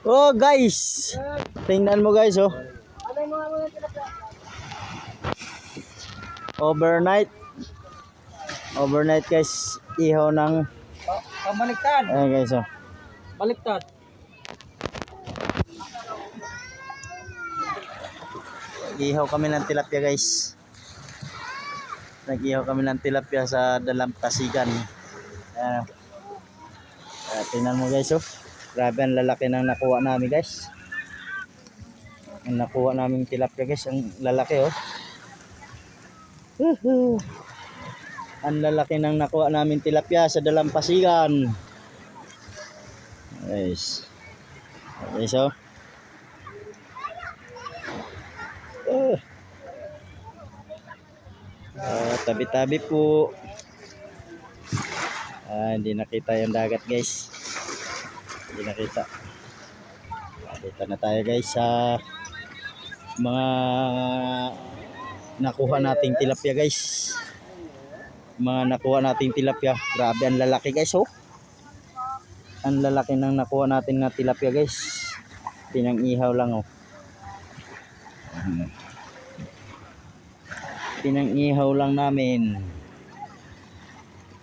Oh guys, tingnan mo guys oh. Overnight. Overnight guys, ihaw ng Baliktad. ayan guys oh. Baliktad. Ihaw kami ng tilapia guys. Nag-ihaw kami ng tilapia sa Dalampasigan. Ayan. Tingnan mo guys oh. Grabe ang lalaki ng nakuha namin guys. Ang nakuha namin tilapia guys, ang lalaki oh. Ang lalaki ng nakuha namin tilapia sa Dalampasigan. Guys. Guys oh. Tabi-tabi po. Hindi nakita yung dagat guys. Hindi nakita. Dito na tayo guys sa mga nakuha nating tilapia guys. Mga nakuha nating tilapia. Grabe ang lalaki guys oh. Ang lalaki ng nakuha natin na tilapia guys. Pinang-ihaw lang oh. Pinang-ihaw lang namin.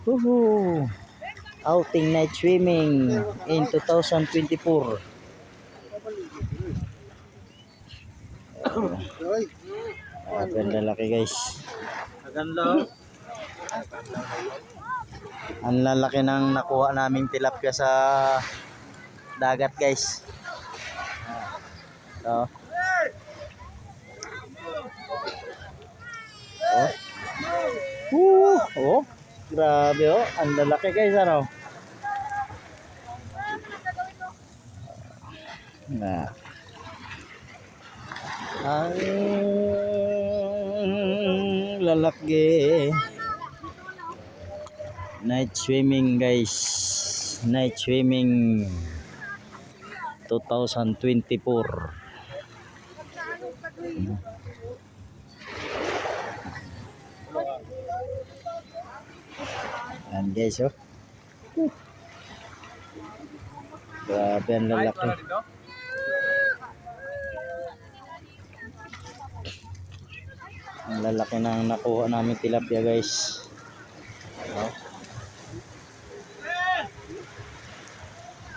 Woohoo! Outing night swimming in 2024. Ang lalaki guys. Ang lalaki ng nakuha naming tilapia sa dagat guys. So, oh, grabe oh, ang lalaki guys ano. Ang lalaki. Night swimming guys. Night swimming 2024. Ayan guys oh. Grabe ang lalaki. Ang lalaki ng nakuha namin tilapia guys. Oh.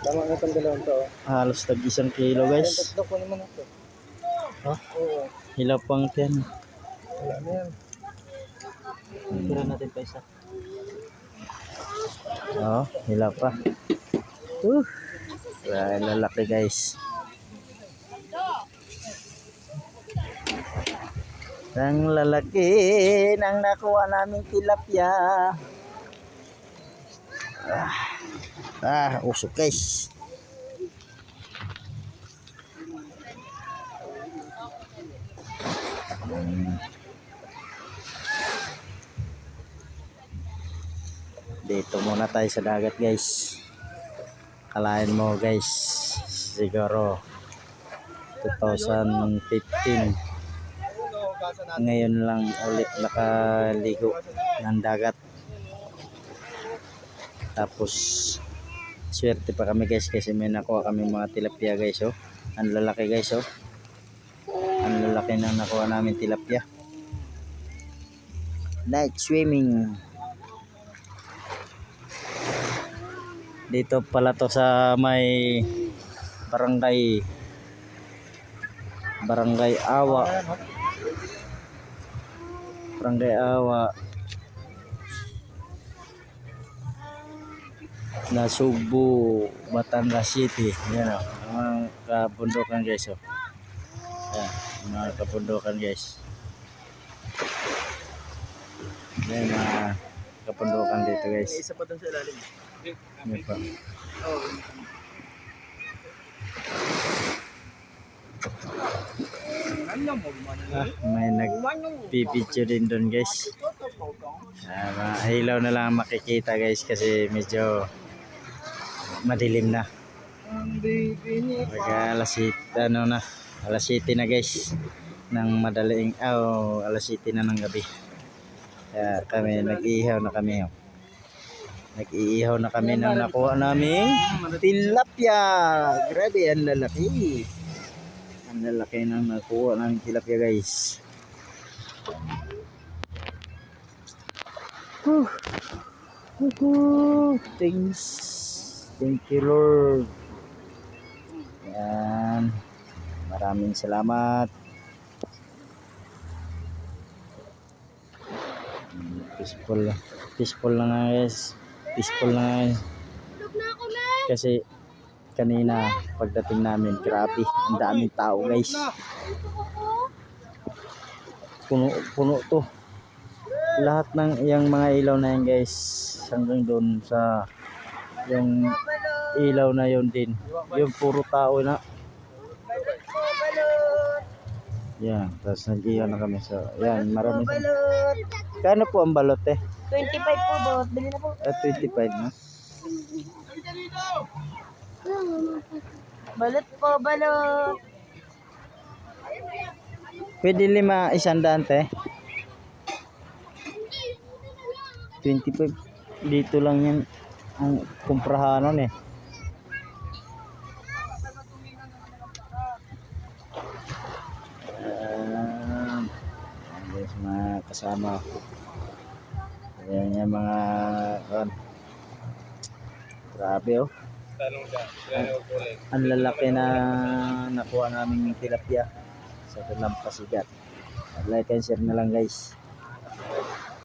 Tama na itong dalawang to. Halos tag 1 kilo guys. Tatlo ko naman ito. Oh, Oo. hilaw pang tiyan. Wala na yan. Tira natin pa isa. Oh, hilaw pa. Grabe lalaki guys. Ang lalaki ng nakuha naming tilapia. Usok guys. Dito muna tayo sa dagat guys. Kalahin mo guys, siguro 2015 ngayon lang ulit nakaligo ng dagat. Tapos swerte pa kami guys kasi may nakuha kami mga tilapia guys oh. Ang lalaki guys oh. Ang lalaki na nakuha namin tilapia. Night swimming. Dito pala to sa may barangay Awa. Barangay Awa. Nasugbu, Batangas City. Yan o. Mga kabundukan guys o. Yan, mga kabundukan guys. Yan mga kabundukan dito guys. Isa pa doon sa ilalim. Yan pa. May nag-video din doon guys. Mga ilaw na lang makikita guys kasi medyo madilim na. Alas 7 na guys ng madaling alas 7 na ng gabi. Kaya kami nag-ihaw na kami. Nag-iihaw na kami ng nakuha naming tilapia. Grabe, ang lalaki. Ang lalaki ng nakuha naming tilapia, guys. Thanks. Thank you, Lord. Yan. Maraming salamat. Peaceful. Peaceful na nga, guys. Peaceful na nga, guys. Kasi kanina pagdating namin, grabe, ang daming tao, guys. Puno to. Lahat ng yung mga ilaw na yan, guys, hanggang doon sa yung ilaw na yon din. Yung puro tao na. Yan, tapos nag-iwan na kami sa yan, marami. Kano po ang balot, eh? 25 po, bot. Bili na po. 25 na. Balot po, balot. Pwede 500 te. 25. Dito lang yan ang kumprahanan, eh. Guys, mga kasama ko. Ayan yung mga grabe, oh. Ang lalaki na nakuha namin tilapia sa Dalampasigan. Like and share na lang, guys.